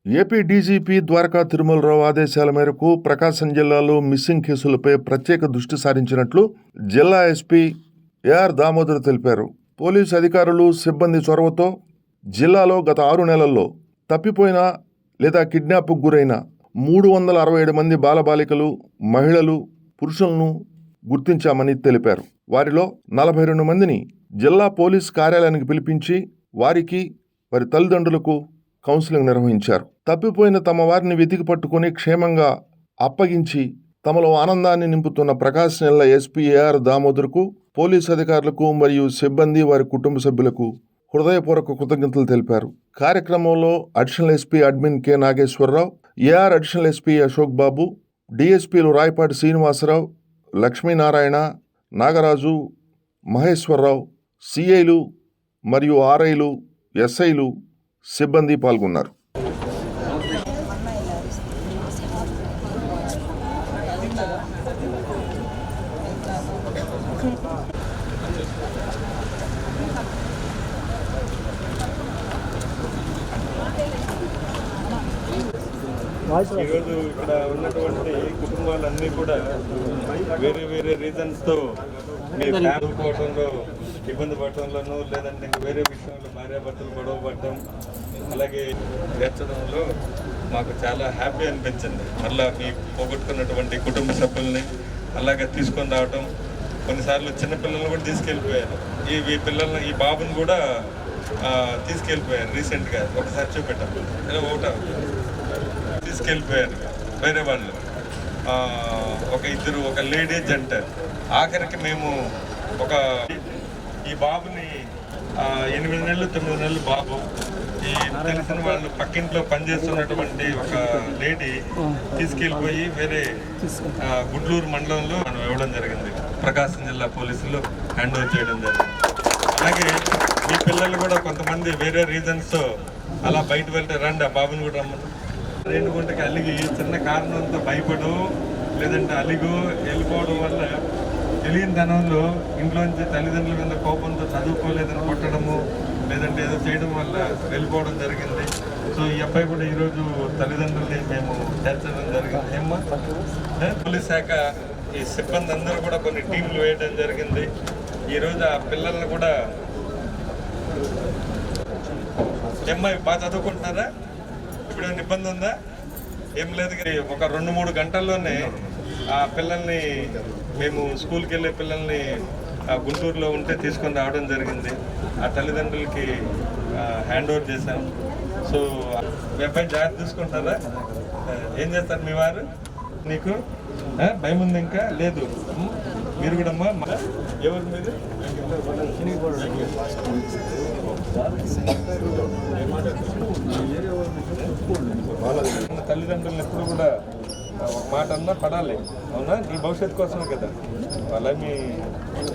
AP DGP Dwaraka Tirumalarao ఆదేశాల మేరకు ప్రకాశం జిల్లాలో మిస్సింగ్ కేసులపై ప్రత్యేక దృష్టి సారించినట్లు జిల్లా ఎస్పీ ఏఆర్ దామోదర్ తెలిపారు. పోలీసు అధికారులు, సిబ్బంది చొరవతో జిల్లాలో గత 6 నెలల్లో తప్పిపోయిన లేదా కిడ్నాప్కు గురైన 367 మంది బాలబాలికలు, మహిళలు, పురుషులను గుర్తించామని తెలిపారు. వారిలో 42 మందిని జిల్లా పోలీస్ కార్యాలయానికి పిలిపించి వారికి, వారి తల్లిదండ్రులకు కౌన్సిలింగ్ నిర్వహించారు. తప్పిపోయిన తమ వారిని వెతికి పట్టుకుని క్షేమంగా అప్పగించి తమలో ఆనందాన్ని నింపుతున్న ప్రకాశం జిల్లా ఎస్పీ ఏఆర్ దామోదర్కు, పోలీసు అధికారులకు మరియు సిబ్బంది, వారి కుటుంబ సభ్యులకు హృదయపూర్వక కృతజ్ఞతలు తెలిపారు. కార్యక్రమంలో additional SP admin K Nageswara Rao, AR additional SP Ashok Babu, డిఎస్పీలు రాయపాటి శ్రీనివాసరావు, లక్ష్మీనారాయణ, నాగరాజు, మహేశ్వరరావు, సిఐలు మరియు ఆర్ఐలు, ఎస్ఐలు, సిబ్బంది పాల్గొన్నారు. ఈరోజు ఇక్కడ ఉన్నటువంటి కుటుంబాలన్నీ కూడా వేరే వేరే రీజన్స్తో మీరు చదువుకోవడంలో ఇబ్బంది పడటంలోనూ, లేదంటే వేరే విషయంలో భార్యాభర్తలు గొడవ పడటం, అలాగే చేర్చడంలో మాకు చాలా హ్యాపీ అనిపించింది. మళ్ళీ మీ పోగొట్టుకున్నటువంటి కుటుంబ సభ్యుల్ని అలాగే తీసుకొని రావటం, కొన్నిసార్లు చిన్నపిల్లలను కూడా తీసుకెళ్ళిపోయారు. ఈ బాబుని కూడా తీసుకెళ్ళిపోయారు రీసెంట్గా. ఒకసారి చూపెట్టాము తీసుకెళ్ళిపోయారు వేరే వాళ్ళు, ఒక లేడీ జంట. ఆఖరికి మేము ఈ బాబుని 8 నెలలు 9 నెలలు బాబు, ఈ తెలిసిన వాళ్ళు పక్కింట్లో పనిచేస్తున్నటువంటి ఒక లేడీ తీసుకెళ్ళిపోయి వేరే గుంటూరు మండలంలో మనం ఇవ్వడం జరిగింది. ప్రకాశం జిల్లా పోలీసులు హ్యాండ్ ఓవర్ చేయడం జరిగింది. అలాగే మీ పిల్లలు కూడా కొంతమంది వేరే రీజన్స్తో అలా బయట వెళ్తే రండి, ఆ బాబుని కూడా రమ్మని రేణుగుంటకి అలిగి చిన్న కారణంతో భయపడు, లేదంటే అలిగు వెళ్ళిపోవడం వల్ల తెలియని ధనంలో ఇంట్లోంచి తల్లిదండ్రుల మీద కోపంతో చదువుకోలేదని కొట్టడము, లేదంటే ఏదో చేయడం వల్ల వెళ్ళిపోవడం జరిగింది. సో ఈ అబ్బాయి కూడా ఈరోజు తల్లిదండ్రుల్ని మేము చేర్చడం జరిగింది. ఏమ్మా, పోలీస్ శాఖ ఈ సిబ్బంది అందరూ కూడా కొన్ని టీంలు వేయడం జరిగింది. ఈరోజు ఆ పిల్లల్ని కూడా అమ్మాయి బాగా చదువుకుంటున్నారా? ఇప్పుడు ఏమైనా ఇబ్బంది ఉందా? ఏం లేదు. ఒక 2-3 గంటల్లోనే ఆ పిల్లల్ని మేము స్కూల్కి వెళ్ళే పిల్లల్ని గుంటూరులో ఉంటే తీసుకొని రావడం జరిగింది. ఆ తల్లిదండ్రులకి హ్యాండ్ ఓవర్ చేశాం. సో మీ అబ్బాయి జాగ్రత్త తీసుకుంటారా? ఏం చేస్తారు మీ వారు? నీకు భయం ఉంది? ఇంకా లేదు. మీరు కూడా అమ్మా, ఎవరు మీరు? తల్లిదండ్రులను ఎప్పుడు కూడా ఒక మాట అన్నా పడాలి, అవునా? నీ భవిష్యత్తు కోసమే కదా. వాళ్ళ మీ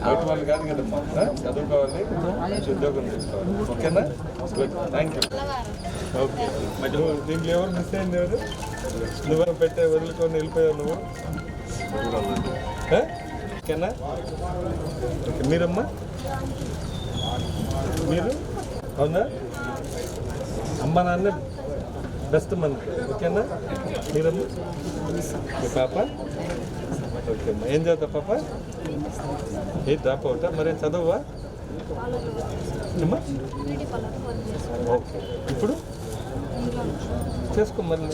బయట వాళ్ళు కాదు కదమ్మా. చదువుకోవాలి, మంచి ఉద్యోగం తీసుకోవాలి. ఓకేనా? Good, thank you. ఓకే, దీంట్లో ఎవరు మిస్ అయింది? ఎవరు నువ్వు పెట్టే వదులుకొని వెళ్ళిపోయావు నువ్వు? ఓకేనా? ఓకే, మీరమ్మా, మీరు అవునా? అమ్మ నాన్న బెస్ట్ మనకి. ఓకేనా? మీరమ్మా, మీ పాప? ఓకే అమ్మా, ఏం చదువుతా పాప? ఏ డ్రాప్ అవుతా? మరేం చదవా? ఓకే, ఇప్పుడు చేసుకో మరి.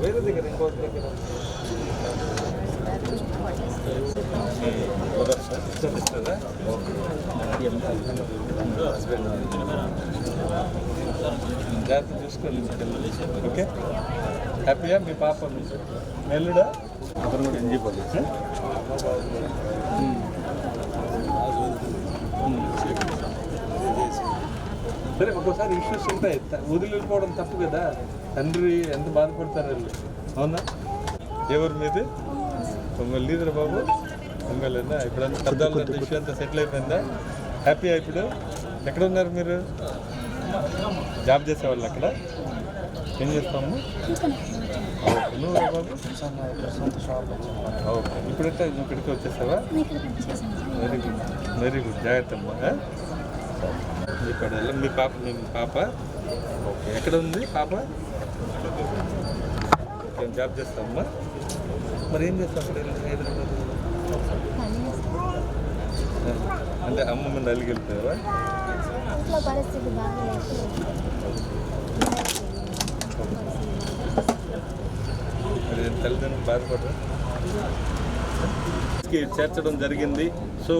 వేరే దగ్గర ఇంకో దగ్గర ఇస్తుందా? జాగ్రత్త చూసుకోండి. ఓకే, హ్యాపీయా? మీ పాప మెల్లుడా? అతను కూడా ఎంజాయ్ పోతుంది. సరే, ఒక్కోసారి ఇష్యూస్ ఉంటాయి. వదిలి వెళ్ళిపోవడం తప్పు కదా. తండ్రి ఎంత బాధపడతారు వాళ్ళు, అవునా? ఎవరి మీద పొంగల్ లీదరా బాబు? పొంగలేనా? ఇప్పుడు అంతా పెద్దాళ్ళ ఇష్యూ అంతా సెటిల్ అయిపోయిందా? హ్యాపీయా? ఇప్పుడు ఎక్కడ ఉన్నారు మీరు? జాబ్ చేసేవాళ్ళు అక్కడ? ఏం చేస్తాము? నువ్వు బాబు? ఓకే, ఇప్పుడైతే నువ్వు ఇక్కడికి వచ్చేసావా? Very good. వెరీ గుడ్, జాగ్రత్త అమ్మా. ఇక్కడ మీ పాప ఓకే, ఎక్కడ ఉంది పాప? ఓకే, జాబ్ చేస్తామమ్మా. మరి ఏం చేస్తాం అక్కడ హైదరాబాద్? అంటే అమ్మ మీద అలిగి వెళ్తావా? పరిస్థితి మరి తల్లిదండ్రులు బాధపడరా? చేర్చడం జరిగింది. సో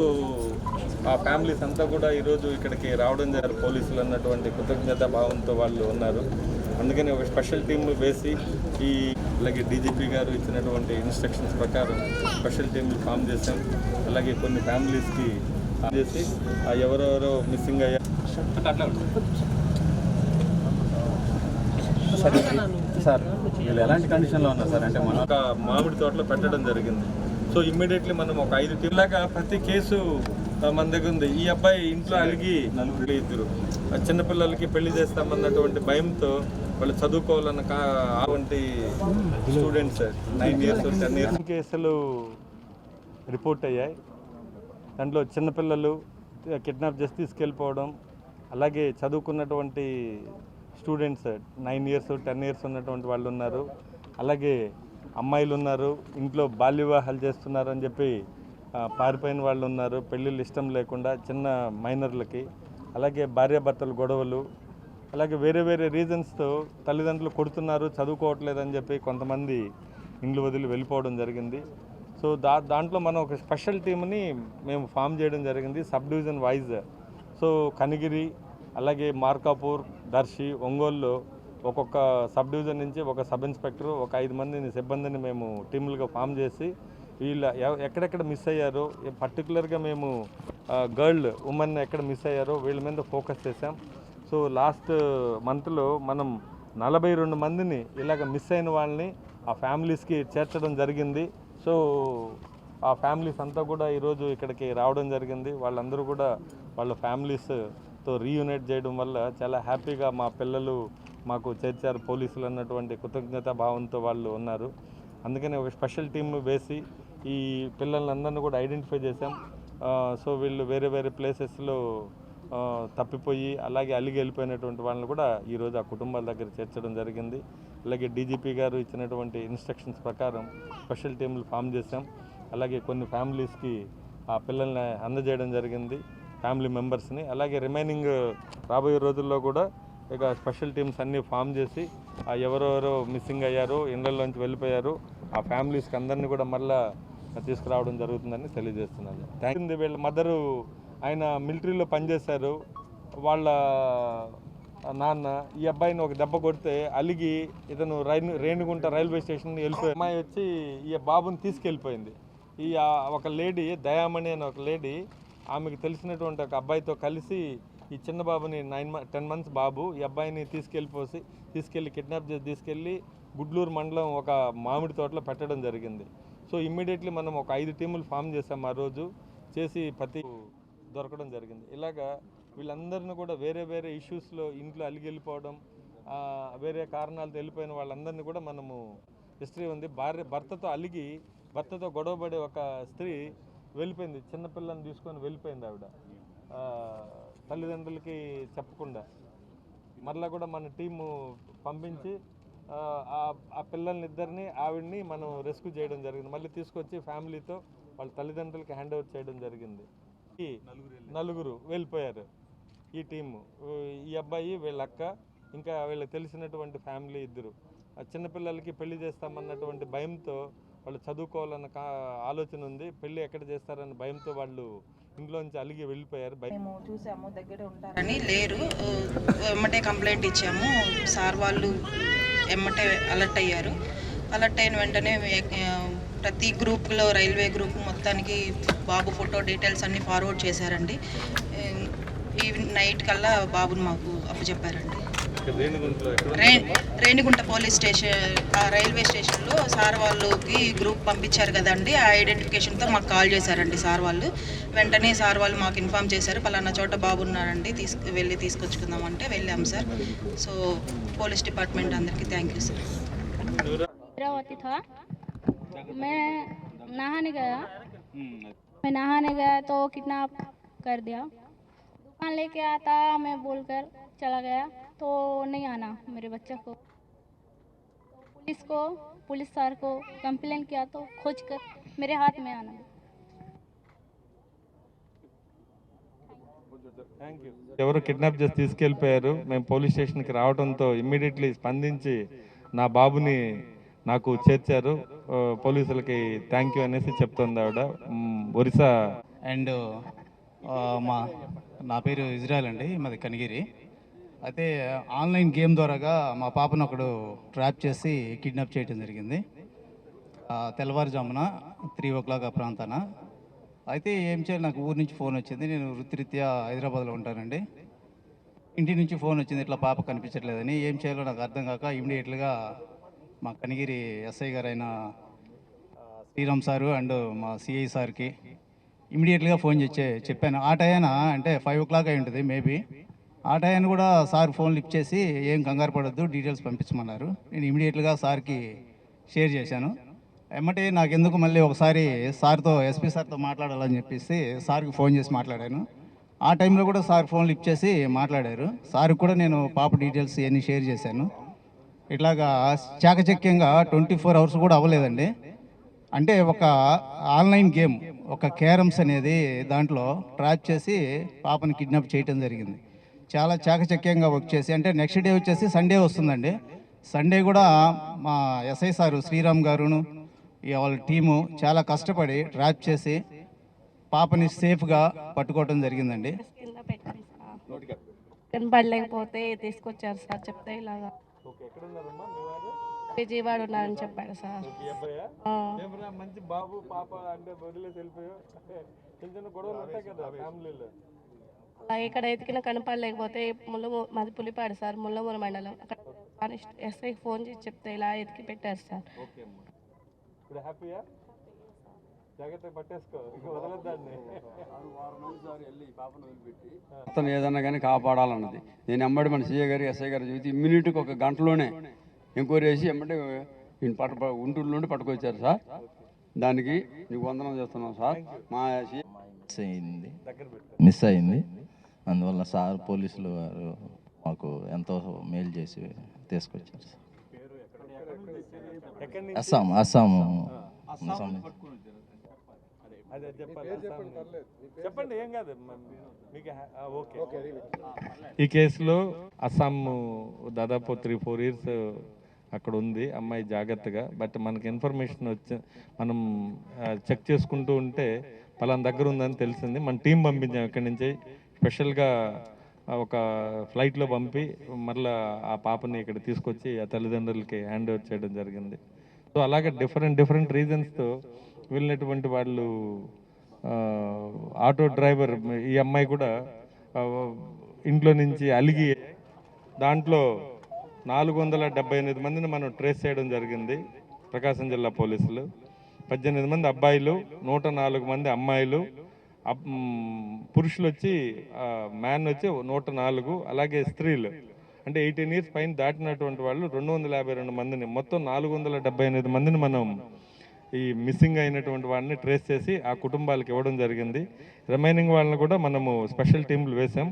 ఆ ఫ్యామిలీస్ అంతా కూడా ఈరోజు ఇక్కడికి రావడం జరిగింది. పోలీసులు అన్నటువంటి కృతజ్ఞతా భావంతో వాళ్ళు ఉన్నారు. అందుకని ఒక స్పెషల్ టీంను వేసి అలాగే డీజీపీ గారు ఇచ్చినటువంటి ఇన్స్ట్రక్షన్స్ ప్రకారం స్పెషల్ టీంలు ఫామ్ చేశాం. అలాగే కొన్ని ఫ్యామిలీస్కి చేసి ఎవరెవరో మిస్సింగ్ అయ్యారు సార్, వీళ్ళు ఎలాంటి కండిషన్లో ఉన్నారు సార్? అంటే ఒక మామిడి తోటలో పెట్టడం జరిగింది. సో ఇమ్మీడియట్లీ మనం ఒక 5 టీంలాగా ప్రతి కేసు మన దగ్గర ఉంది. ఈ అబ్బాయి ఇంట్లో అలిగి నలుగురు ఇద్దరు చిన్నపిల్లలకి పెళ్లి చేస్తామన్నటువంటి భయంతో వాళ్ళు చదువుకోవాలన్న అటువంటి స్టూడెంట్స్ 9 years 10 years కేసులు రిపోర్ట్ అయ్యాయి. దాంట్లో చిన్నపిల్లలు కిడ్నాప్ చేసి తీసుకెళ్ళిపోవడం, అలాగే చదువుకున్నటువంటి స్టూడెంట్స్ 9 years 10 years ఉన్నటువంటి వాళ్ళు ఉన్నారు. అలాగే అమ్మాయిలు ఉన్నారు, ఇంట్లో బాల్య వివాహాలు చేస్తున్నారు అని చెప్పి పారిపోయిన వాళ్ళు ఉన్నారు, పెళ్ళిళ్ళు ఇష్టం లేకుండా చిన్న మైనర్లకి. అలాగే భార్యాభర్తల గొడవలు, అలాగే వేరే వేరే రీజన్స్తో తల్లిదండ్రులు కొడుతున్నారు, చదువుకోవట్లేదని చెప్పి కొంతమంది ఇండ్లు వదిలి వెళ్ళిపోవడం జరిగింది. సో దాంట్లో మనం ఒక స్పెషల్ టీమ్ని మేము ఫామ్ చేయడం జరిగింది sub division wise. So Kanigiri, అలాగే మార్కాపూర్, దర్శి, ఒంగోలులో ఒక్కొక్క సబ్ డివిజన్ నుంచి ఒక సబ్ ఇన్స్పెక్టర్, ఒక 5 మందిని సిబ్బందిని మేము టీములుగా ఫామ్ చేసి వీళ్ళు ఎక్కడెక్కడ మిస్ అయ్యారో, పర్టికులర్గా మేము ఉమెన్ ఎక్కడ మిస్ అయ్యారో వీళ్ళ మీద ఫోకస్ చేసాం. సో లాస్ట్ మంత్లో మనం 42 మందిని ఇలాగ మిస్ అయిన వాళ్ళని ఆ ఫ్యామిలీస్కి చేర్చడం జరిగింది. సో ఆ ఫ్యామిలీస్ అంతా కూడా ఈరోజు ఇక్కడికి రావడం జరిగింది. వాళ్ళందరూ కూడా వాళ్ళ ఫ్యామిలీస్తో రీయూనైట్ చేయడం వల్ల చాలా హ్యాపీగా మా పిల్లలు మాకు చేర్చారు పోలీసులు అన్నటువంటి కృతజ్ఞతా భావంతో వాళ్ళు ఉన్నారు. అందుకని ఒక స్పెషల్ టీమ్ వేసి ఈ పిల్లలందరినీ కూడా ఐడెంటిఫై చేసాం. సో వీళ్ళు వేరే వేరే ప్లేసెస్లో తప్పిపోయి అలాగే అలిగి వెళ్ళిపోయినటువంటి వాళ్ళని కూడా ఈరోజు ఆ కుటుంబాల దగ్గర చేర్చడం జరిగింది. అలాగే డీజీపీ గారు ఇచ్చినటువంటి ఇన్స్ట్రక్షన్స్ ప్రకారం స్పెషల్ టీంలు ఫామ్ చేసాం. అలాగే కొన్ని ఫ్యామిలీస్కి ఆ పిల్లల్ని అందజేయడం జరిగింది, ఫ్యామిలీ మెంబర్స్ని. అలాగే రిమైనింగ్ రాబోయే రోజుల్లో కూడా ఇక స్పెషల్ టీమ్స్ అన్నీ ఫామ్ చేసి ఎవరెవరో మిస్సింగ్ అయ్యారో, ఇళ్లలోంచి వెళ్ళిపోయారు, ఆ ఫ్యామిలీస్కి అందరినీ కూడా మళ్ళీ తీసుకురావడం జరుగుతుందని తెలియజేస్తున్నాను. Thank you. వీళ్ళ మదరు ఆయన మిలిటరీలో పనిచేశారు. వాళ్ళ నాన్న ఈ అబ్బాయిని ఒక దెబ్బ కొడితే అలిగి ఇతను రేణిగుంట రైల్వే స్టేషన్ వెళ్ళిపోయి అమ్మాయి వచ్చి ఈ బాబుని తీసుకెళ్ళిపోయింది. ఈ ఒక లేడీ, దయామణి అనే ఒక లేడీ, ఆమెకు తెలిసినటువంటి ఒక అబ్బాయితో కలిసి ఈ చిన్న బాబుని 10 months బాబు, ఈ అబ్బాయిని తీసుకెళ్ళి కిడ్నాప్ చేసి తీసుకెళ్ళి గుడ్లూరు మండలం ఒక మామిడి తోటలో పెట్టడం జరిగింది. సో ఇమ్మీడియట్లీ మనం ఒక 5 టీములు ఫామ్ చేసాం. ఆ రోజు చేసి ప్రతి దొరకడం జరిగింది. ఇలాగా వీళ్ళందరినీ కూడా వేరే వేరే ఇష్యూస్లో ఇంట్లో అలిగి వెళ్ళిపోవడం, వేరే కారణాలతో వెళ్ళిపోయిన వాళ్ళందరినీ కూడా మనము హిస్టరీ ఉంది. భర్తతో గొడవపడే ఒక స్త్రీ వెళ్ళిపోయింది, చిన్నపిల్లని తీసుకొని వెళ్ళిపోయింది. ఆవిడ తల్లిదండ్రులకి చెప్పకుండా మరలా కూడా మన టీము పంపించి ఆ పిల్లల్ని ఆవిడ్ని మనం రెస్క్యూ చేయడం జరిగింది. మళ్ళీ తీసుకొచ్చి ఫ్యామిలీతో వాళ్ళ తల్లిదండ్రులకి హ్యాండ్ ఓవర్ చేయడం జరిగింది. నలుగురు వెళ్ళిపోయారు ఈ టీము. ఈ అబ్బాయి, వీళ్ళ అక్క, ఇంకా వీళ్ళకి తెలిసినటువంటి ఫ్యామిలీ 2. చిన్నపిల్లలకి పెళ్లి చేస్తామన్నటువంటి భయంతో వాళ్ళు చదువుకోవాలన్న ఆలోచన ఉంది, పెళ్లి ఎక్కడ చేస్తారన్న భయంతో వాళ్ళు ఇంట్లోంచి అలిగి వెళ్ళిపోయారు. మేము చూసాము, దగ్గర ఉంటారని లేరు. ఎమ్మటే కంప్లైంట్ ఇచ్చాము. సార్ వాళ్ళు ఎమ్మటే అలర్ట్ అయ్యారు. అలర్ట్ అయిన వెంటనే ప్రతి గ్రూప్లో, రైల్వే గ్రూప్ మొత్తానికి బాబు ఫోటో డీటెయిల్స్ అన్నీ ఫార్వర్డ్ చేశారండి. నైట్ కల్లా బాబుని మాకు అప్పచెప్పారండి. రేణిగుంట పోలీస్ స్టేషన్, రైల్వే స్టేషన్లో సార్ వాళ్ళకి గ్రూప్ పంపించారు కదండి, ఆ ఐడెంటిఫికేషన్తో మాకు కాల్ చేశారండి సార్ వాళ్ళు. వెంటనే సార్ వాళ్ళు మాకు ఇన్ఫామ్ చేశారు, పలానా చోట బాబు ఉన్నారండి, వెళ్ళి తీసుకొచ్చుకుందామంటే వెళ్ళాము సార్. సో పోలీస్ డిపార్ట్మెంట్ అందరికీ థ్యాంక్ యూ సార్. मैं नहाने गया तो किडनैप कर दिया। दुकान लेके आता मैं बोलकर चला गया तो नहीं आना मेरे बच्चे को। तो पुलिस सर को कंप्लेन किया तो खोज कर मेरे हाथ में आना। ఎవరు కిడ్నాప్ చేసి తీసుకెళ్ళిపోయారు. మేము పోలీస్ స్టేషన్కి రావడంతో ఇమ్మీడియట్లీ స్పందించి నా బాబుని నాకు చేర్చారు. పోలీసులకి థ్యాంక్ యూ అనేసి చెప్తుంది ఆవిడ. ఒరిస్సా. అండ్ నా పేరు ఇజ్రాయల్ అండి, మాది కనిగిరి. అయితే ఆన్లైన్ గేమ్ ద్వారాగా మా పాపను ఒకడు ట్రాప్ చేసి కిడ్నాప్ చేయడం జరిగింది. తెల్లవారుజామున 3 o'clock ఆ ప్రాంతాన. అయితే ఏం చేయాలి, నాకు ఊరి నుంచి ఫోన్ వచ్చింది. నేను వృత్తిరీత్యా హైదరాబాద్లో ఉంటానండి. ఇంటి నుంచి ఫోన్ వచ్చింది, ఇట్లా పాప కనిపించట్లేదని. ఏం చేయాలో నాకు అర్థం కాక ఇమీడియట్గా మా కనిగిరి ఎస్ఐ గారు అయిన శ్రీరామ్ సారు అండ్ మా సిఐ సార్కి ఇమీడియట్గా ఫోన్ చెప్పాను. ఆ టైనా అంటే 5 o'clock అయి ఉంటుంది మేబీ. ఆ టైం కూడా సార్ ఫోన్ లిఫ్ట్ చేసి ఏం కంగారు పడొద్దు, డీటెయిల్స్ పంపించమన్నారు. నేను ఇమీడియట్గా సార్కి షేర్ చేశాను. ఎమ్మటే నాకెందుకు మళ్ళీ ఒకసారి సార్తో ఎస్పీ సార్తో మాట్లాడాలని చెప్పేసి సార్కి ఫోన్ చేసి మాట్లాడాను. ఆ టైంలో కూడా సార్ ఫోన్ లిఫ్ట్ చేసి మాట్లాడారు. సార్కి కూడా నేను పాప డీటెయిల్స్ ఇవన్నీ షేర్ చేశాను. ఇట్లాగా చాకచక్యంగా 24 hours కూడా అవ్వలేదండి. అంటే ఒక ఆన్లైన్ గేమ్, ఒక క్యారమ్స్ అనేది దాంట్లో ట్రాప్ చేసి పాపని కిడ్నాప్ చేయటం జరిగింది. చాలా చాకచక్యంగా వర్క్ చేసి, అంటే నెక్స్ట్ డే వచ్చేసి సండే వస్తుందండి. సండే కూడా మా ఎస్ఐ సారు శ్రీరామ్ గారును వాళ్ళ టీము చాలా కష్టపడి ట్రాప్ చేసి పాపని సేఫ్గా పట్టుకోవడం జరిగిందండి. కనపడలేకపోతే తీసుకొచ్చారు సార్, చెప్తే ఇలాగా విజయవాడ ఉన్నారని చెప్పాడు సార్. మంచి బాబు పాప అంటే వదిలేసి వెళ్ళిపోయా. చిన్న చిన్న గొడవలు ఉంటాయి కదా ఫ్యామిలీలో. ఇక్కడ ఎతికిన కనపడలేకపోతే మాది పులిపాడు సార్, ముల్లమూరు మండలం. అక్కడ ఎస్ఐ ఫోన్ చేసి చెప్తే ఇలా ఎతికి పెట్టారు సార్. ఇప్పుడు హ్యాపీయా? జాగ్రత్తగా పట్టేసుకో, ఇక వదలొద్దండి. అతను ఏదన్నా కానీ కాపాడాలన్నది నేను ఎమ్మడి మన సీఏ గారు ఎస్ఐ గారు చూసి ఇమ్మీడియట్గా 1 గంటలోనే ఎంక్వైరీ చేసి ఎమ్మడి గుంటూరు నుండి పట్టుకొచ్చారు సార్. దానికి నీకు వందనం చేస్తున్నాం సార్. మా మిస్ అయింది. అందువల్ల సార్ పోలీసులు వారు మాకు ఎంతో మేలు చేసి తీసుకొచ్చారు సార్. అస్సాం చెప్పండి, ఏం కాదు మీకు. ఓకే, ఈ కేసులో అస్సాం దాదాపు 3-4 years అక్కడ ఉంది అమ్మాయి జాగ్రత్తగా. బట్ మనకి ఇన్ఫర్మేషన్ వచ్చి మనం చెక్ చేసుకుంటూ ఉంటే పలానా దగ్గర ఉందని తెలిసింది. మన టీం పంపించాం ఇక్కడి నుంచి స్పెషల్గా ఒక ఫ్లైట్లో పంపి మరలా ఆ పాపని ఇక్కడ తీసుకొచ్చి ఆ తల్లిదండ్రులకి హ్యాండ్ ఓవర్ చేయడం జరిగింది. సో అలాగే డిఫరెంట్ రీజన్స్తో వెళ్ళినటువంటి వాళ్ళు. ఆటో డ్రైవర్ ఈ అమ్మాయి కూడా ఇంట్లో నుంచి అలిగి దాంట్లో 478 మందిని మనం ట్రేస్ చేయడం జరిగింది. ప్రకాశం జిల్లా పోలీసులు 18 మంది అబ్బాయిలు, 104 మంది అమ్మాయిలు, పురుషులు వచ్చి మ్యాన్ వచ్చి 104, అలాగే స్త్రీలు అంటే 18 years పైన దాటినటువంటి వాళ్ళు 252 మందిని, మొత్తం 478 మందిని మనం ఈ మిస్సింగ్ అయినటువంటి వాళ్ళని ట్రేస్ చేసి ఆ కుటుంబాలకు ఇవ్వడం జరిగింది. రిమైనింగ్ వాళ్ళని కూడా మనము స్పెషల్ టీంలు వేసాం.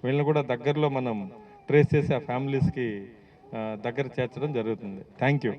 వీళ్ళని కూడా దగ్గరలో మనం ట్రేస్ చేసి ఆ ఫ్యామిలీస్కి దగ్గర చేర్చడం జరుగుతుంది. Thank you.